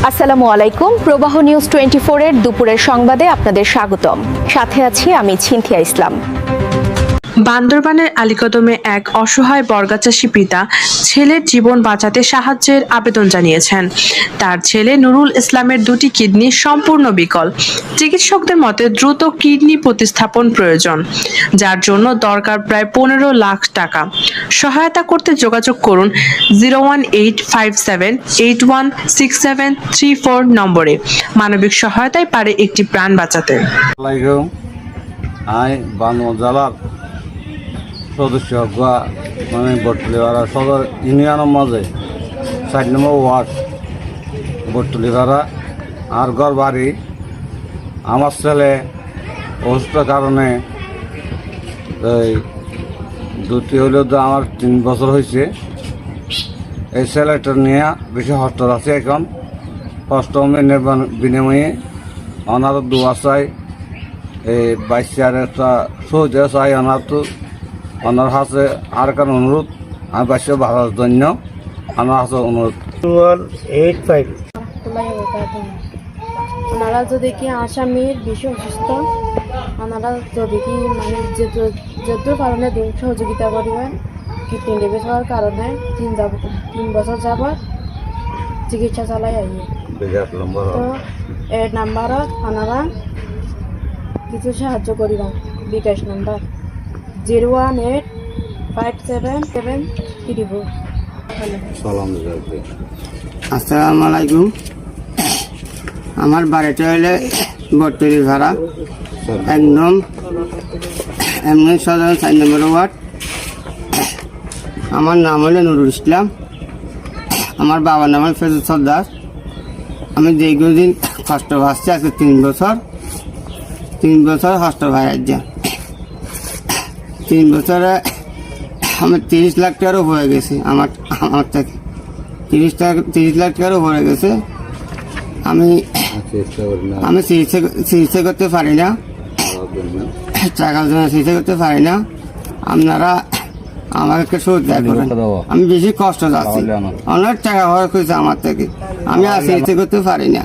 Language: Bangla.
আসসালামু আলাইকুম। প্রবাহ নিউজ 24 এর দুপুরের সংবাদে আপনাদের স্বাগতম। সাথে আছি আমি ছিনথিয়া ইসলাম। বান্দরবানের আলীকদমে এক অসহায় বর্গাচাষী পিতা ছেলের জীবন বাঁচাতে সাহায্যের আবেদন জানিয়েছেন। তার ছেলে নুরুল ইসলামের দুটি কিডনি সম্পূর্ণ বিকল। চিকিৎসকদের মতে দ্রুত কিডনি প্রতিস্থাপন প্রয়োজন, যার জন্য দরকার প্রায় 15 লাখ টাকা। সহায়তা করতে যোগাযোগ করুন 01857816734 নম্বরে। মানবিক সহায়তায় পারে একটি প্রাণ বাঁচাতে। সদস্য মানে বটতলিপাড়া সদর ইউনিয়নের মাঝে 4 নম্বর ওয়ার্ড বটতলিপাড়া আর ঘর বাড়ি। আমার ছেলে অসুস্থর কারণে এই দুটি হলেও তো আমার 3 বছর হয়েছে। এই ছেলেটা নিয়ে বেশি হস্টেল আছে এখন। অষ্টমের বিনিময়ে ওনারও দোয়া চাই, এই বাইশার একটা সহজে চাই ওনার তো ওনার হাতে আর কারণ অনুরোধ আমি বাইশে ভাড়ার জন্য আমার হাতে অনুরোধ। 185 ওনারা যদি কি আসামির বেশি অসুস্থ, ওনারা যদি কি মানে যত কারণে দিন সহযোগিতা করিবেন। কিডনি ড্যামেজ হওয়ার কারণে 3 বছর যাবৎ চিকিৎসা চালাই আইয়ে। তো এই নাম্বারত ওনারা কিছু সাহায্য করিবেন। বিকাশ নাম্বার 0185773 আসসালামু আলাইকুম। আমার বাড়িটা হলে বটতলি ভাড়া, একদম এমনি সদর 4 নম্বর ওয়ার্ড। আমার নাম হলো নুরুল ইসলাম, আমার বাবার নাম হল ফেজল সর্দার। আমি দীর্ঘদিন কষ্ট ভাসছি, আজকে 3 বছর কষ্ট ভাই। 3 বছরে আমার 30 লাখ টাকার উপরে গেছে। আমার থেকে 30 লাখ টাকার উপরে গেছে। আমি চিকিৎসা করতে পারি না, টাকার জন্য চিকিৎসা করতে পারি না। আপনারা আমাকে সহায়তা করেন। আমি বেশি কষ্ট যাচ্ছি, অনেক টাকা খরচ করেছে আমার থেকে। আমি আর চিকিৎসা করতে পারি না।